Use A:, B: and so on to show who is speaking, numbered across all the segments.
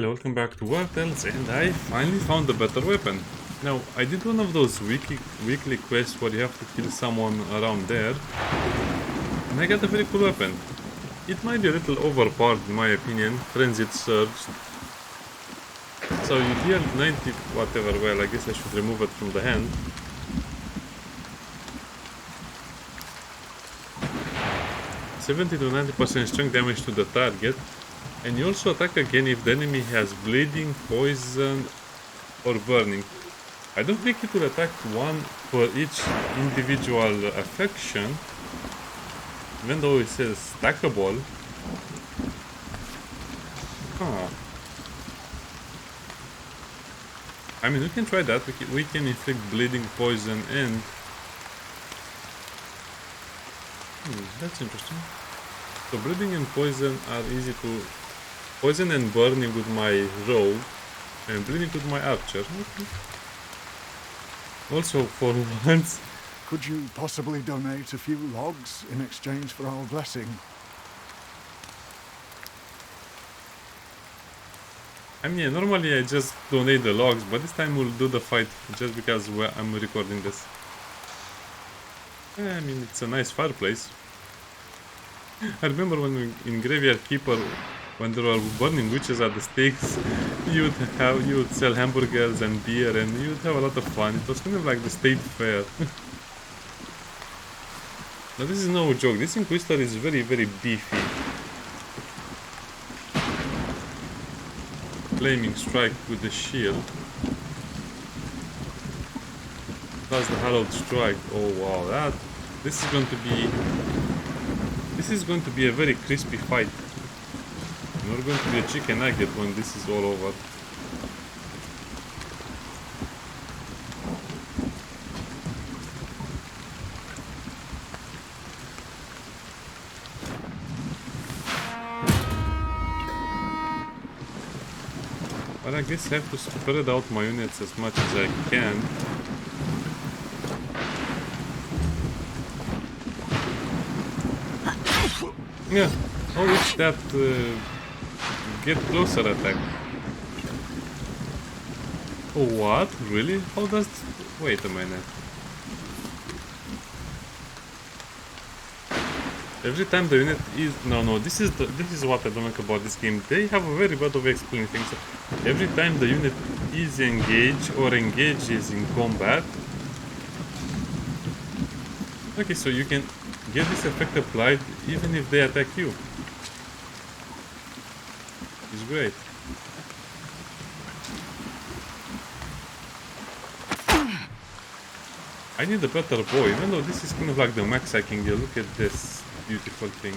A: Hello, welcome back to WarTales, and I finally found a better weapon. Now, I did one of those weekly quests where you have to kill someone around there, and I got a very cool weapon. It might be a little overpowered in my opinion, Frenzied Surge. So you deal 90 whatever, well I guess I should remove it from the hand. $70 to 90% strength damage to the target. And you also attack again if the enemy has bleeding, poison, or burning. I don't think it will attack one for each individual affection, even though it says stackable. Huh. I mean, we can try that. We can inflict bleeding, poison, and... that's interesting. So bleeding and poison are easy to... Poison and burning with my rogue, and bleeding with my archer. Okay. Also, for once...
B: Could you possibly donate a few logs in exchange for our blessing?
A: I mean, yeah, normally I just donate the logs, but this time we'll do the fight just because I'm recording this. I mean, it's a nice fireplace. I remember when we, in Graveyard Keeper, when there were burning witches at the stakes, you would sell hamburgers and beer, and you would have a lot of fun. It was kind of like the state fair. Now this is no joke. This Inquisitor is very, very beefy. Flaming strike with the shield. Plus the hallowed strike. Oh wow, this is going to be a very crispy fight. Not going to be a chicken nugget when this is all over. But I guess I have to spread out my units as much as I can. Yeah. Oh, it's that get closer attack. Oh, what? Really? How does... Wait a minute. Every time the unit is... No, this is what I don't like about this game. They have a very bad way of explaining things. Every time the unit is engaged or engages in combat... Okay, so you can get this effect applied even if they attack you. It's great. I need a better bow, even though this is kind of like the max I can get. Look at this beautiful thing.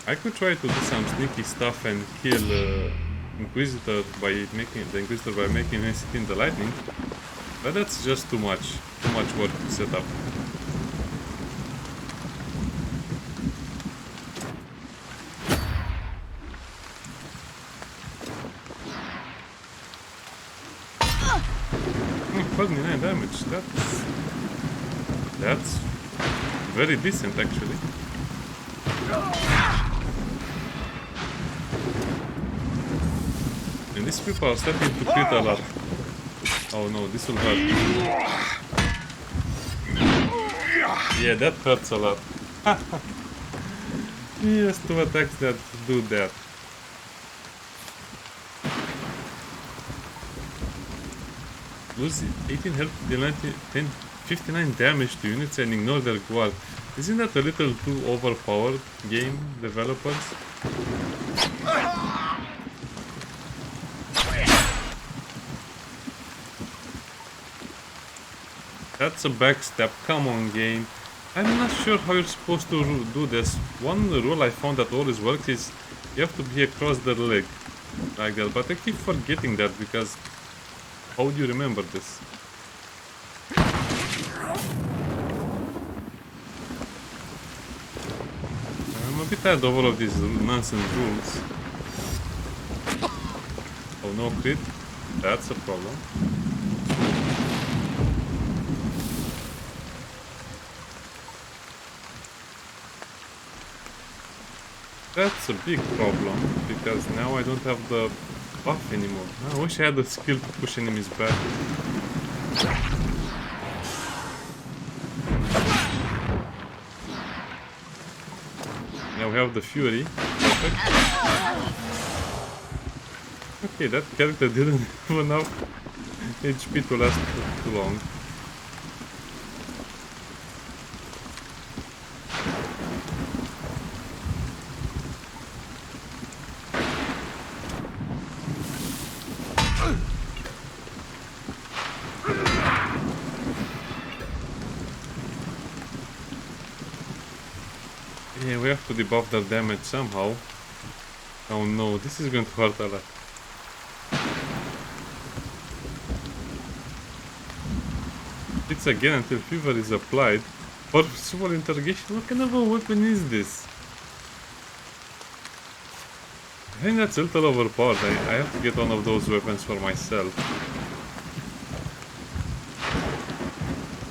A: I could try to do some sneaky stuff and kill Inquisitor by making him sit in the lightning, but that's just too much work to set up. Oh, 29 damage. That's very decent actually. And these people are starting to crit a lot. Oh no, this will hurt. Yeah, that hurts a lot. He has two attacks that do that. Lose 18 health, 59 damage to units and ignore their guard. Isn't that a little too overpowered, game developers? That's a backstab, come on game. I'm not sure how you're supposed to do this. One rule I found that always works is you have to be across the leg, like that, but I keep forgetting that because how would you remember this? I'm a bit tired of all of these nonsense rules. Oh no crit? That's a problem. That's a big problem, because now I don't have the buff anymore. I wish I had the skill to push enemies back. Now we have the Fury. Perfect. Okay, that character didn't have enough HP to last too long. Yeah, we have to debuff their damage somehow. Oh no, this is going to hurt a lot. It's again until fever is applied. Or super interrogation, what kind of a weapon is this? I think that's a little overpowered. I have to get one of those weapons for myself.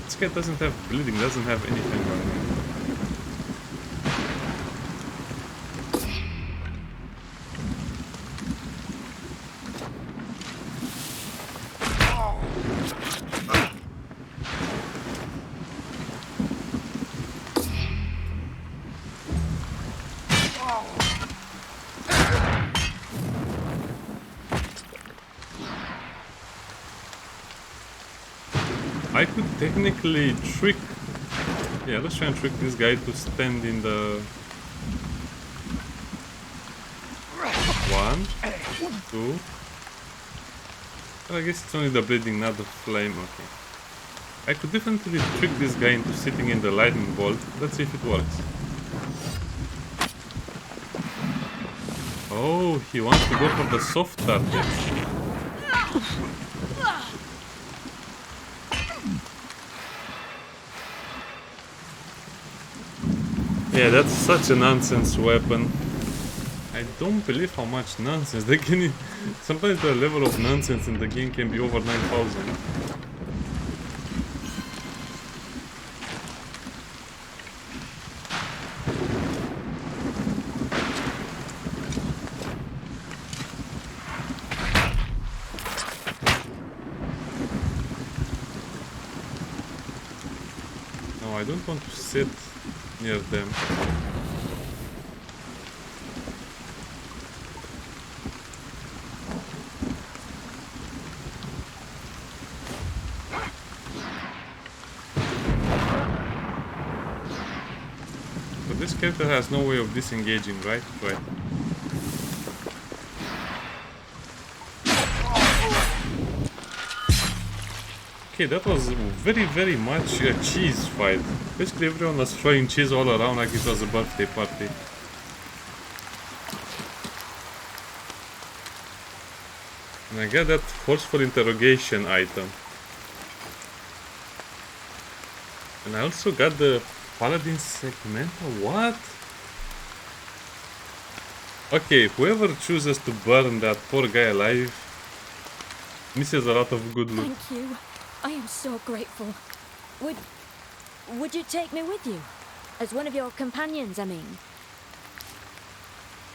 A: This guy doesn't have bleeding, doesn't have anything on him. I could technically trick... Yeah, let's try and trick this guy to stand in the... 1, 2... I guess it's only the bleeding, not the flame, okay. I could definitely trick this guy into sitting in the lightning bolt. Let's see if it works. Oh, he wants to go for the soft targets. Yeah, that's such a nonsense weapon. I don't believe how much nonsense they can... Sometimes the level of nonsense in the game can be over 9,000. No, I don't want to sit near them. But this character has no way of disengaging, right? Right. Okay, that was very much a cheese fight. Basically everyone was throwing cheese all around like it was a birthday party. And I got that forceful interrogation item. And I also got the Paladin segmental. What? Okay, whoever chooses to burn that poor guy alive misses a lot of good loot.
C: Thank you. I am so grateful. Would you take me with you? As one of your companions, I mean.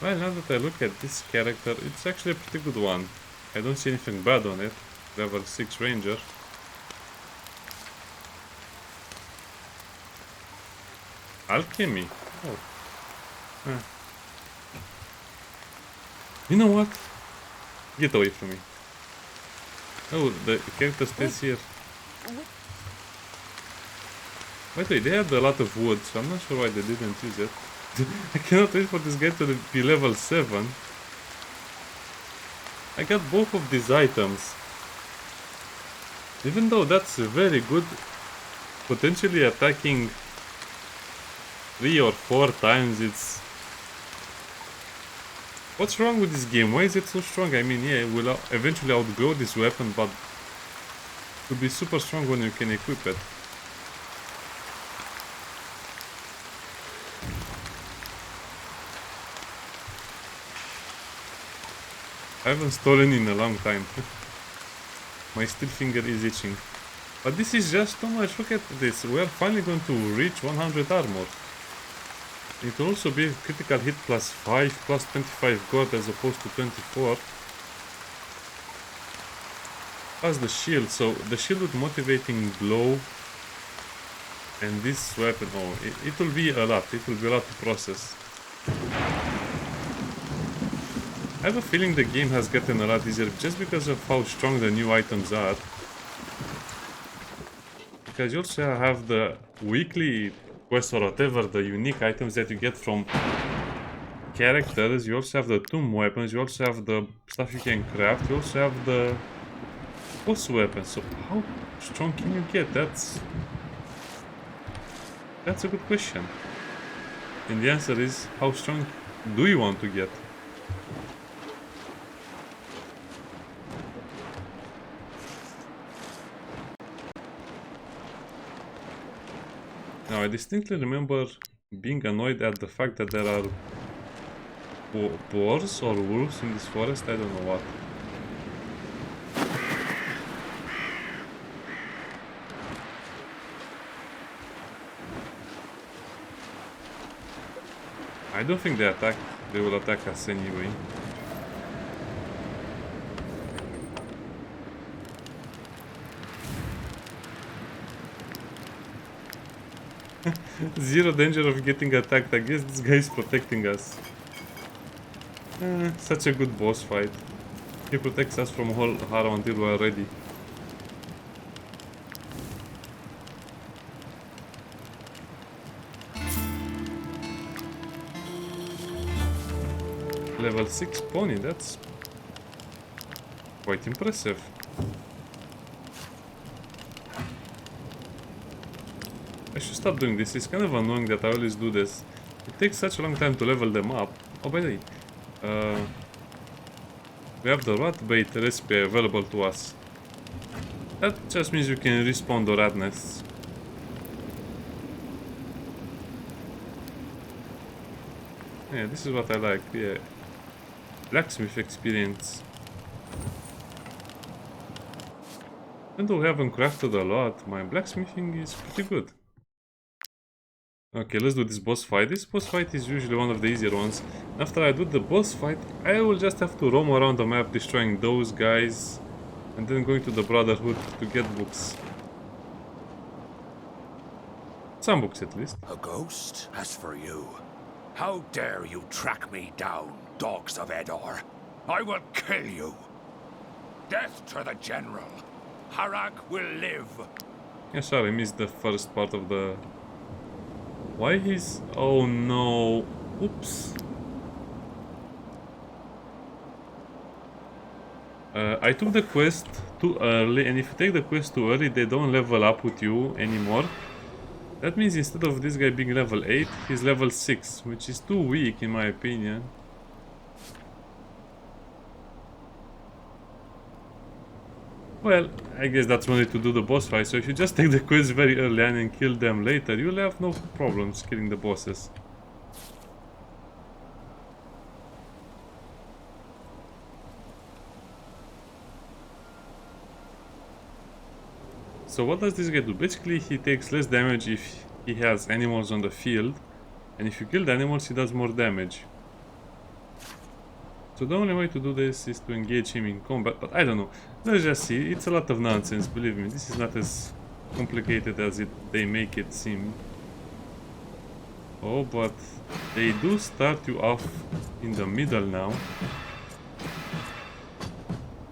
A: Well, now that I look at this character, it's actually a pretty good one. I don't see anything bad on it. Level 6 ranger. Alchemy. Oh. Huh. You know what? Get away from me. Oh, the character stays here. By the way, they had a lot of wood, so I'm not sure why they didn't use it. I cannot wait for this guy to be level 7. I got both of these items. Even though that's very good, potentially attacking 3 or 4 times, it's... What's wrong with this game? Why is it so strong? I mean, yeah, we'll eventually outgrow this weapon, but it will be super strong when you can equip it. I haven't stolen in a long time. My steel finger is itching. But this is just too much. Look at this. We are finally going to reach 100 armor. It will also be critical hit plus 5 plus 25 gold as opposed to 24. Plus the shield, so the shield with motivating blow and this weapon, oh, it will be a lot, it will be a lot to process. I have a feeling the game has gotten a lot easier just because of how strong the new items are. Because you also have the weekly quest or whatever, the unique items that you get from characters. You also have the tomb weapons, you also have the stuff you can craft, you also have the boss weapons. So how strong can you get? That's a good question. And the answer is, how strong do you want to get? Now, I distinctly remember being annoyed at the fact that there are boars or wolves in this forest. I don't know what. I don't think they will attack us anyway. Zero danger of getting attacked. I guess this guy is protecting us. Such a good boss fight. He protects us from all harm until we are ready. Level 6 pony, that's quite impressive. I should stop doing this, it's kind of annoying that I always do this. It takes such a long time to level them up. Oh, by the way, we have the rat bait recipe available to us. That just means we can respawn the rat nests. Yeah, this is what I like, yeah. Blacksmith experience. Even though we haven't crafted a lot, my blacksmithing is pretty good. Okay, let's do this boss fight. This boss fight is usually one of the easier ones. After I do the boss fight, I will just have to roam around the map destroying those guys and then going to the Brotherhood to get books. Some books at least.
D: A ghost? As for you, how dare you track me down, dogs of Edor? I will kill you. Death to the general. Harag will live.
A: Yeah, sorry, I missed the first part of the... Why he's... Oh no. Oops. I took the quest too early, and if you take the quest too early, they don't level up with you anymore. That means instead of this guy being level 8, he's level 6, which is too weak in my opinion. Well, I guess that's one way to do the boss fight, so if you just take the quest very early on and kill them later, you'll have no problems killing the bosses. So what does this guy do? Basically, he takes less damage if he has animals on the field, and if you kill the animals, he does more damage. So the only way to do this is to engage him in combat, but I don't know. Let's just see. It's a lot of nonsense, believe me. This is not as complicated as they make it seem. Oh, but they do start you off in the middle now.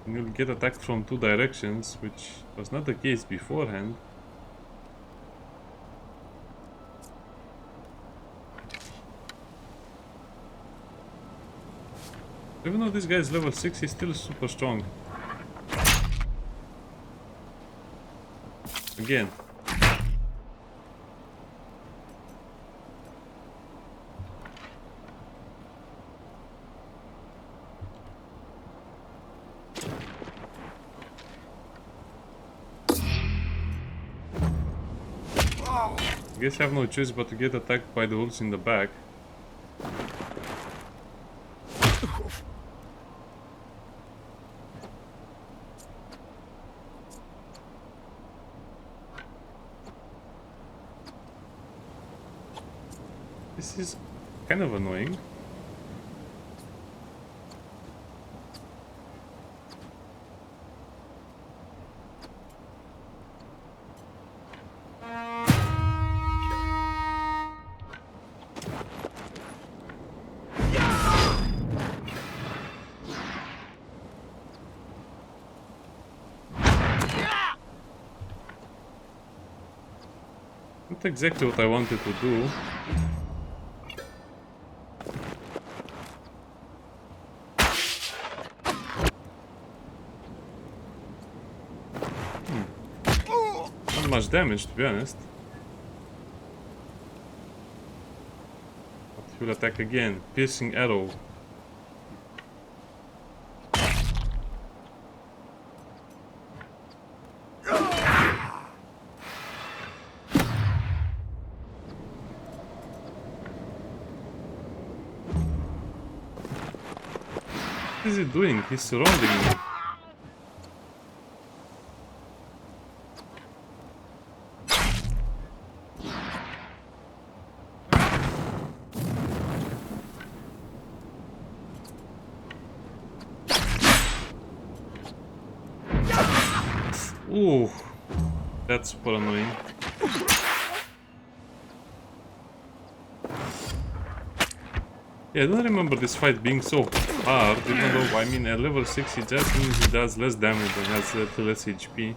A: And you'll get attacked from two directions, which was not the case beforehand. Even though this guy is level 6, he's still super strong. Again. I guess I have no choice but to get attacked by the wolves in the back. This is kind of annoying. Not exactly what I wanted to do. Not much damage, to be honest. But he will attack again. Piercing arrow. What is he doing? He's surrounding me. Ooh, that's super annoying. Yeah, I don't remember this fight being so hard, even though, I mean, at level 6 it just means he does less damage and has less HP.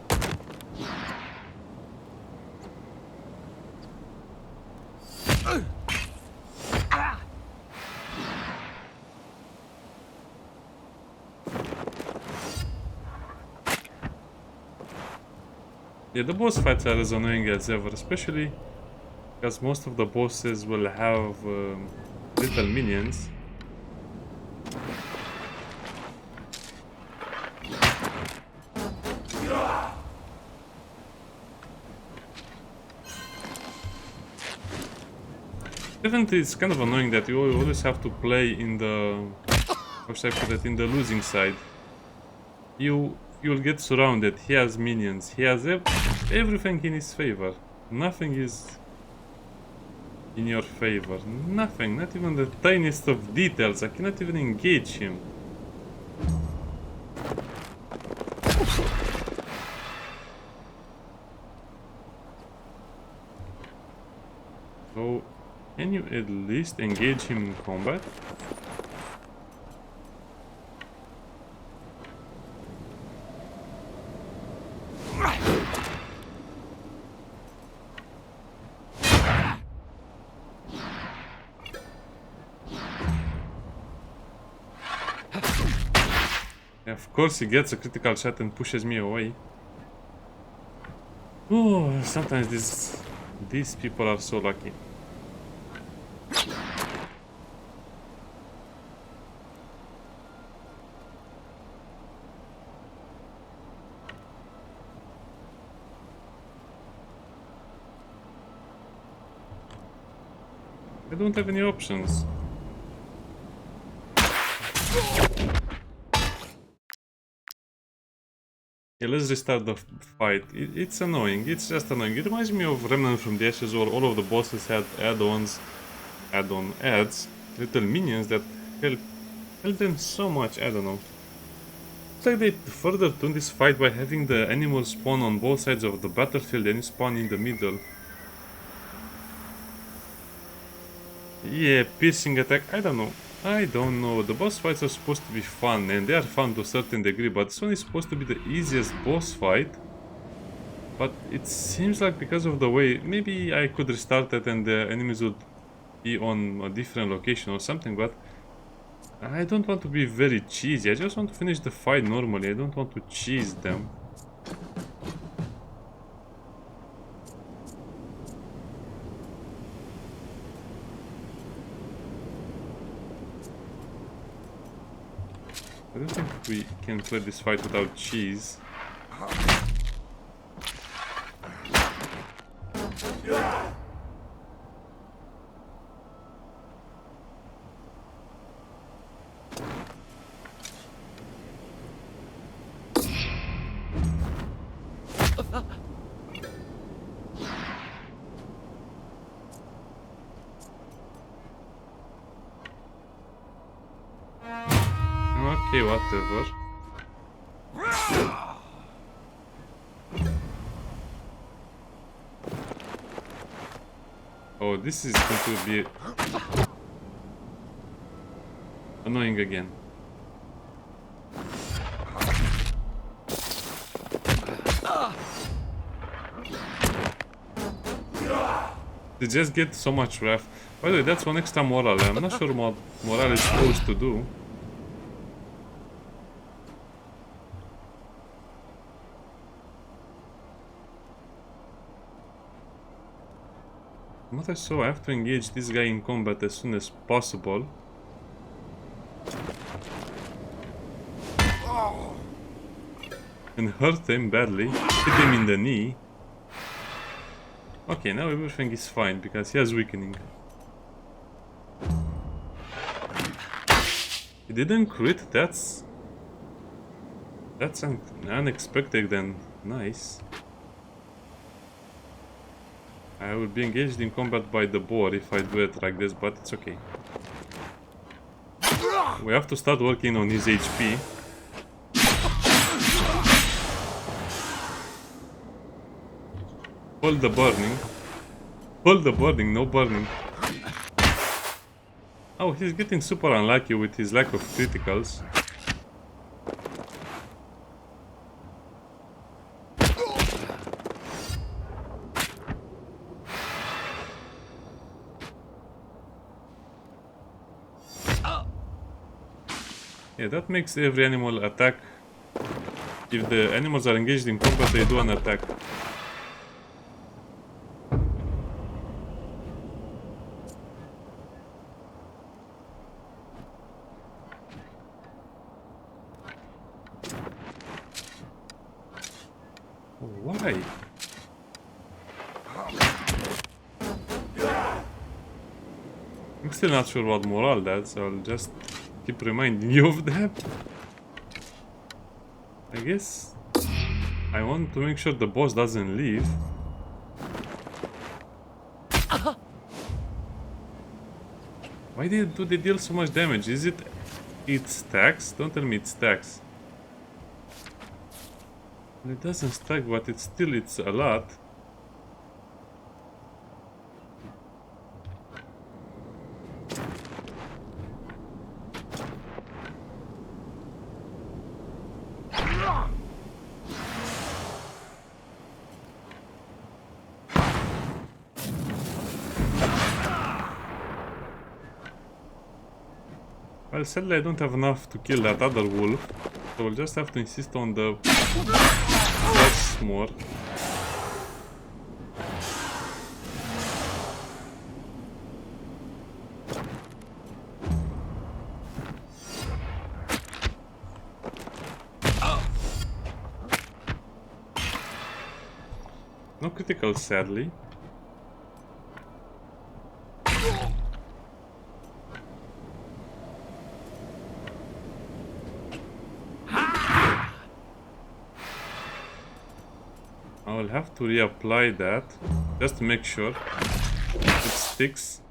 A: Yeah, the boss fights are as annoying as ever, especially because most of the bosses will have little minions. Definitely, it's kind of annoying that you always have to play in the, how should I put it, in the losing side. You'll get surrounded. He has minions. He has everything in his favor. Nothing is in your favor. Nothing. Not even the tiniest of details. I cannot even engage him. So, can you at least engage him in combat? Of course he gets a critical shot and pushes me away. Oh, sometimes these people are so lucky. I don't have any options. Yeah, let's restart the fight. It's annoying. It's just annoying. It reminds me of Remnant from the Ashes, where all of the bosses had add-ons, add-on adds, little minions that help them so much. I don't know. It's like they further tune this fight by having the animals spawn on both sides of the battlefield and you spawn in the middle. Yeah, piercing attack. I don't know. The boss fights are supposed to be fun, and they are fun to a certain degree, but this one is supposed to be the easiest boss fight. But it seems like because of the way, maybe I could restart it and the enemies would be on a different location or something, but I don't want to be very cheesy. I just want to finish the fight normally. I don't want to cheese them. I don't think we can play this fight without cheese. Okay, whatever. Oh, this is going to be annoying again. They just get so much wrath. By the way, that's one extra morale. I'm not sure what morale is supposed to do. What I saw, I have to engage this guy in combat as soon as possible. And hurt him badly. Hit him in the knee. Okay, now everything is fine because he has weakening. He didn't crit, that's unexpected and nice. I will be engaged in combat by the boar if I do it like this, but it's okay. We have to start working on his HP. Hold the burning. Hold the burning, no burning. Oh, he's getting super unlucky with his lack of criticals. Yeah, that makes every animal attack. If the animals are engaged in combat, they do an attack. Why? I'm still not sure what morale does, so I'll just keep reminding you of that. I guess I want to make sure the boss doesn't leave. Why do they deal so much damage? Is it stacks? Don't tell me it stacks. It doesn't stack, but it's a lot. Well, sadly I don't have enough to kill that other wolf, so we'll just have to insist on the boss more. No critical, sadly. I will have to reapply that just to make sure it sticks.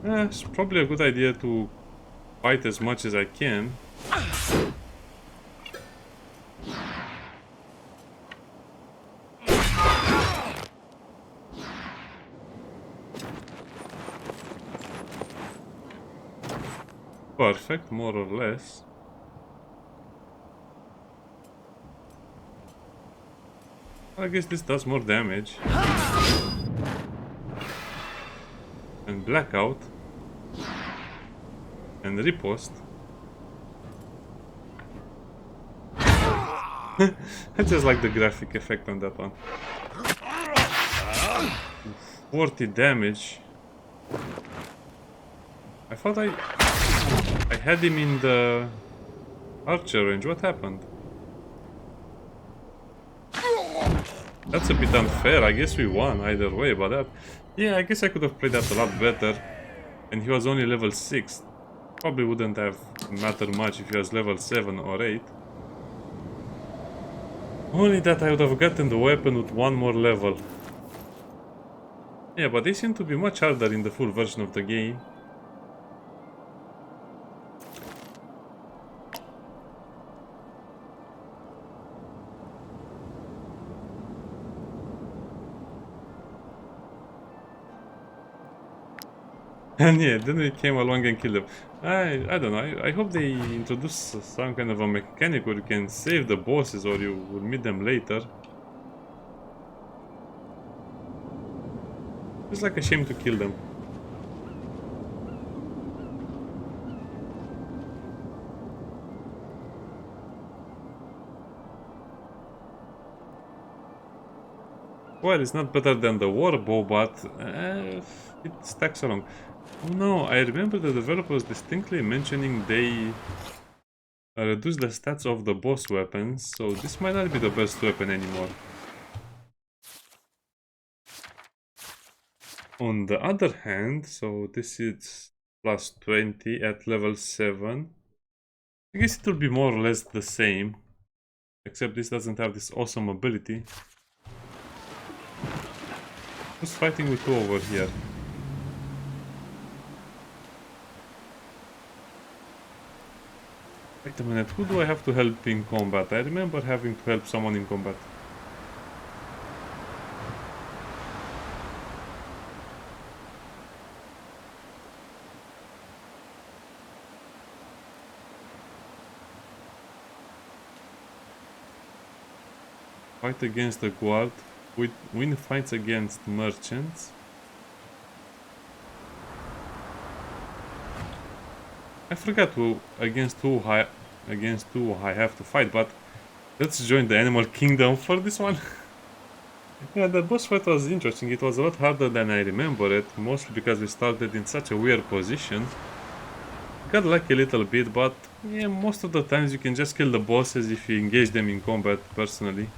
A: It's probably a good idea to fight as much as I can. Perfect, more or less. I guess this does more damage. And blackout. And riposte. I just like the graphic effect on that one. 40 damage. I thought I had him in the archer range. What happened? That's a bit unfair. I guess we won either way, but that... Yeah, I guess I could have played that a lot better. And he was only level 6. Probably wouldn't have mattered much if he was level 7 or 8. Only that I would have gotten the weapon with one more level. Yeah, but they seem to be much harder in the full version of the game. And yeah, then we came along and killed them. I don't know, I hope they introduce some kind of a mechanic where you can save the bosses or you will meet them later. It's like a shame to kill them. Well, it's not better than the war bow, but it stacks along. Oh no, I remember the developers distinctly mentioning they reduce the stats of the boss weapons, so this might not be the best weapon anymore. On the other hand, so this is plus 20 at level 7. I guess it will be more or less the same, except this doesn't have this awesome ability. Who's fighting with who over here? Wait a minute, who do I have to help in combat? I remember having to help someone in combat. Fight against the guard. Win fights against merchants. I forgot against who I have to fight, but let's join the animal kingdom for this one. Yeah, the boss fight was interesting. It was a lot harder than I remember it, mostly because we started in such a weird position. Got lucky a little bit, but yeah, most of the times you can just kill the bosses if you engage them in combat personally.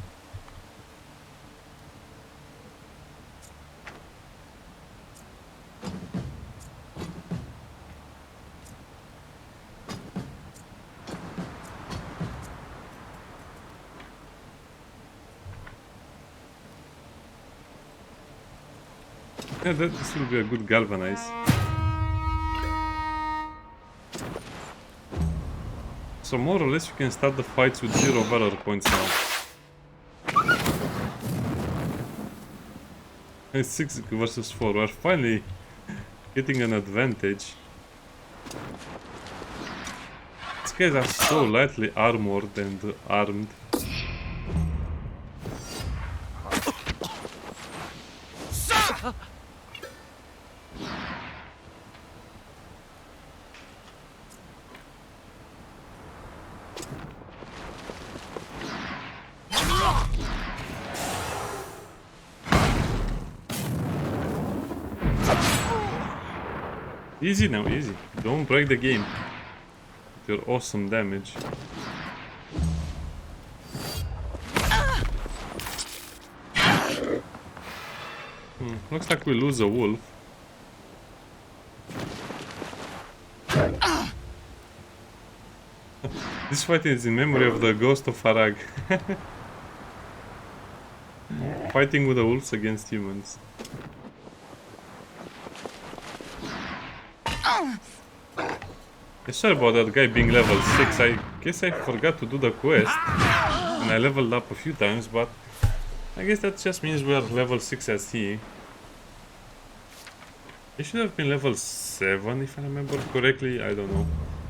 A: Yeah, this will be a good galvanize. So more or less you can start the fights with 0 valor points now. It's 6 versus 4, we're finally getting an advantage. These guys are so lightly armored and armed. Easy now, easy. Don't break the game with your awesome damage. Looks like we lose a wolf. This fight is in memory of the ghost of Arag. Fighting with the wolves against humans. Sorry about that guy being level 6. I guess I forgot to do the quest. And I leveled up a few times, but I guess that just means we are level 6 as he. He should have been level 7 if I remember correctly, I don't know.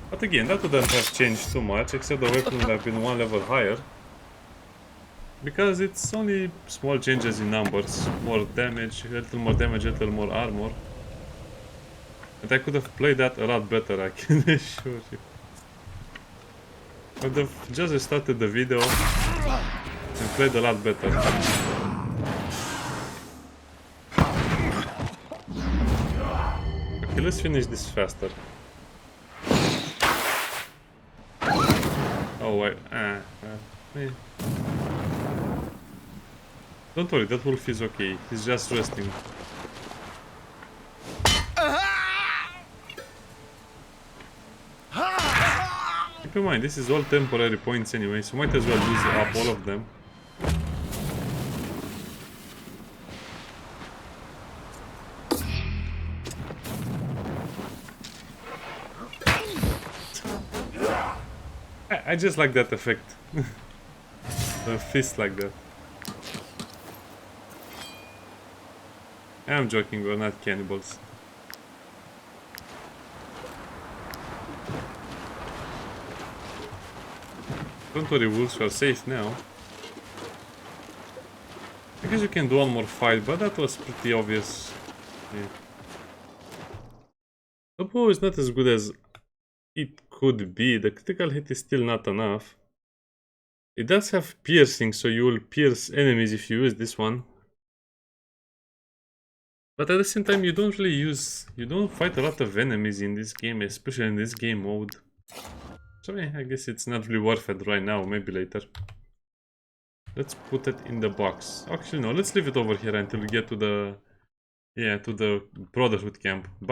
A: But again, that wouldn't have changed too much, except the weapon would have been 1 level higher. Because it's only small changes in numbers. More damage, a little more damage, a little more armor. And I could have played that a lot better, I can assure you. I would have just restarted the video and played a lot better. Okay, let's finish this faster. Oh, wait. Don't worry, that wolf is okay. He's just resting. Keep in mind, this is all temporary points anyway, so might as well use up all of them. I just like that effect. The fist like that. I'm joking, we're not cannibals. Don't worry, wolves, you are safe now. I guess you can do one more fight, but that was pretty obvious. Yeah. The bow is not as good as it could be. The critical hit is still not enough. It does have piercing, so you will pierce enemies if you use this one. But at the same time, you don't fight a lot of enemies in this game, especially in this game mode. So yeah, I guess it's not really worth it right now, maybe later. Let's put it in the box. Actually, no, let's leave it over here until we get to the, yeah, to the Brotherhood camp. Bye.